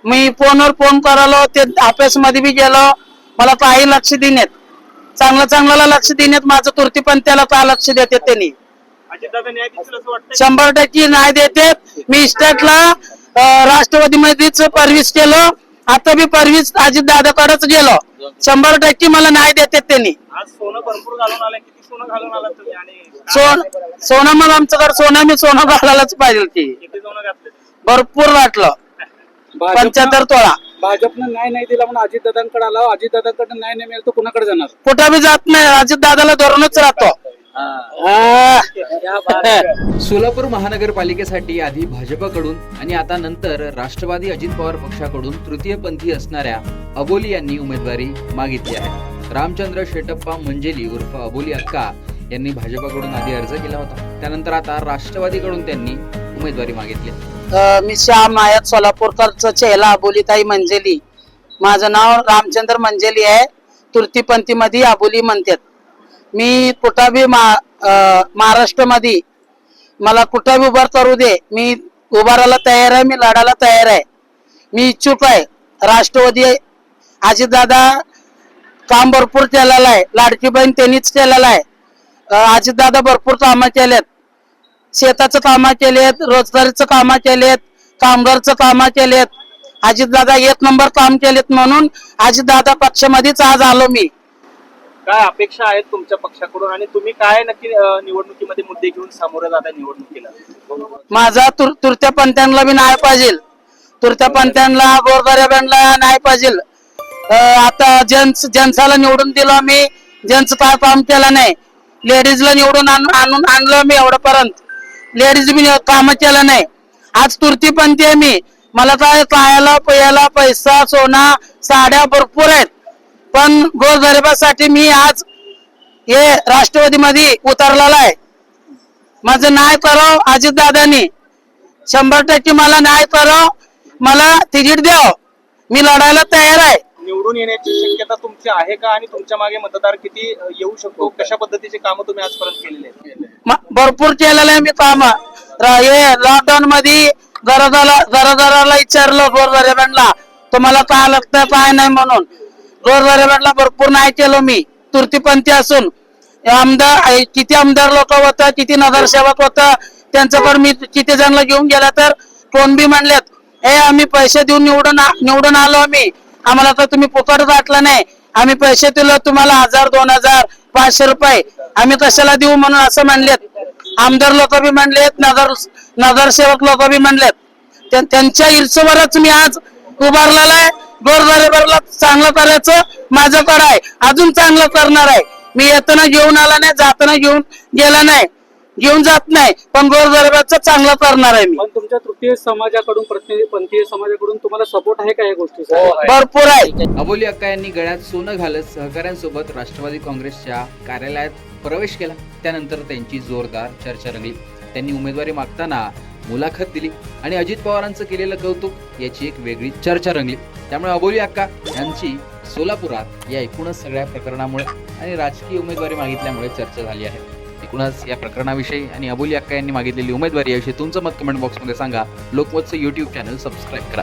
मी फोनवर फोन करालो, ते ऑफिस मध्ये बी गेलो, मला काही लक्ष देण्यात, चांगल्याला लक्ष देण्यात, माझं तुरती पण त्याला का लक्ष देते त्यांनी. अजितदादा न्याय देतील असं वाटतं? 100% न्याय देते. मी स्टेटला राष्ट्रवादी मध्येच परवीस केलं, आता बी परवीस अजित दादाकडेच गेलो. 100% मला न्याय देते त्यांनी. आज सोनं भरपूर घालून आलं, किती सोनं घालून आला तुम्ही? आणि सोनं मग आमच्याकडे सोनं, मी सोनं घालायलाच पाहिजे. ती किती सोनं घातले? भरपूर वाटलं, 75 तोळा. भाजपनं न्याय नाही दिला म्हणून अजितदादांकडे आला, अजितदादांकडे न्याय नाही मिळाला तर कुणाकडे जाणार? कुठं बी जात नाही, अजित दादाला धरूनच राहतो. सोलापूर महानगरपालिकेसाठी आधी भाजपकडून आणि आता नंतर राष्ट्रवादी अजित पवार पक्षाकडून तृतीयपंथी असणाऱ्या अबोली यांनी उमेदवारी मागितली आहे. रामचंद्र शेटप्पा मंजेली उर्फ अबोली अक्का यांनी भाजपकडून आधी अर्ज केला होता, त्यानंतर आता राष्ट्रवादीकडून त्यांनी उमेदवारी मागितली. मी श्याम आयात सोलापूरकरचं चेहला अबोलीताई मंजेली. माझं नाव रामचंद्र मंजेली आहे. तृतीयपंथी मध्ये अबोली म्हणतात. मी कुठं बी महाराष्ट्रामध्ये मला कुठं बी उभार करू दे, मी उभारायला तयार आहे, मी लढायला तयार आहे, मी इच्छुक आहे. राष्ट्रवादी अजितदादा काम भरपूर केलेलं आहे, लाडकी बहीण त्यांनीच केलेलं आहे. अजितदादा भरपूर कामं केलेत, शेताचं कामं केलेत, रोजगारीचं कामं केलेत, कामगारचं कामं केलेत. अजितदादा 1 नंबर काम केलेत, म्हणून अजितदादा पक्षामध्येच आज आलो मी. काय अपेक्षा आहेत तुमच्या पक्षाकडून आणि तुम्ही काय नक्की निवडणुकीमध्ये मुद्दे घेऊन सामोरं जाता निवडणुकीला? माझा तुरत्या पंथ्यांना बी न्याय पाहिजे, तुरत्या पंथ्यांना गोरगरिबांना न्याय पाहिजे. आता जेंट्सला निवडून दिलो आम्ही, जेंट्स काय काम केलं नाही. लेडीजला निवडून आणलं मी एवढ्यापर्यंत, लेडीज बी काम केलं नाही. आज तृतीयपंथी आहे मी, मला काय खायला प्यायला पैसा सोना साड्या भरपूर आहेत, पण गोरगरिबासाठी मी आज हे राष्ट्रवादी मध्ये उतरलेला आहे. माझं न्याय करो अजितदादांनी, 100% मला न्याय करो, मला तिकीट द्या, मी लढायला तयार आहे. निवडून येण्याची शक्यता तुमची आहे का आणि तुमच्या मागे मतदार किती येऊ शकतो? कशा पद्धतीचे काम तुम्ही आजपर्यंत केलेले आहेत? भरपूर केलेलं आहे मी काम. हे लॉकडाऊन मध्ये घरादाराला विचारलं गोरगरिबांना तुम्हाला काय लागतं काय नाही म्हणून, गोरगरिबांना भरपूर नाही केलं मी. तृतीयपंथी असून किती आमदार लोक होतं, किती नगरसेवक होतं, त्यांच्याकडे मी किती जणांना घेऊन गेला तर कोण बी म्हणलेत हे आम्ही पैसे देऊन निवडून आलो आम्ही, आम्हाला तर तुम्ही फुकट वाटलं नाही, आम्ही पैसे दिलो तुम्हाला 1000 2000 500 रुपये, आम्ही कशाला देऊ म्हणून असं म्हणलेत. आमदार लोक बी म्हणलेत, नगरसेवक लोक बी म्हणलेत. त्यांच्या इर्षेवरच मी आज उभारलेला आहे. गोरगरिबाला चांगलं करायचं माझ्याकडे आहे, अजून चांगलं करणार आहे. मी येताना घेऊन आला नाही, जाताना घेऊन गेला नाही, घेऊन जात नाही, पण गोरगरिबाचं चांगलं करणार आहे मी. पण तुमच्या तृतीय समाजाकडून पंथीय समाजाकडून तुम्हाला सपोर्ट आहे का या गोष्टीचा? भरपूर आहे. अबोली अक्का यांनी गळ्यात सोनं घालत सहकाऱ्यांसोबत राष्ट्रवादी काँग्रेसच्या कार्यालयात प्रवेश केला. त्यानंतर त्यांची जोरदार चर्चा रंगली. त्यांनी उमेदवारी मागताना मुलाखत दिली आणि अजित पवारांचं केलेलं कौतुक याची एक वेगळी चर्चा रंगली. त्यामुळे अबोली अक्का यांची सोलापुरात या एकूणच सगळ्या प्रकरणामुळे आणि राजकीय उमेदवारी मागितल्यामुळे चर्चा झाली आहे. एकूणच या प्रकरणाविषयी आणि अबोली अक्का यांनी मागितलेली उमेदवारी याविषयी तुमचं मत कमेंट बॉक्समध्ये सांगा. लोकमतचं YouTube चॅनल सबस्क्राईब करा.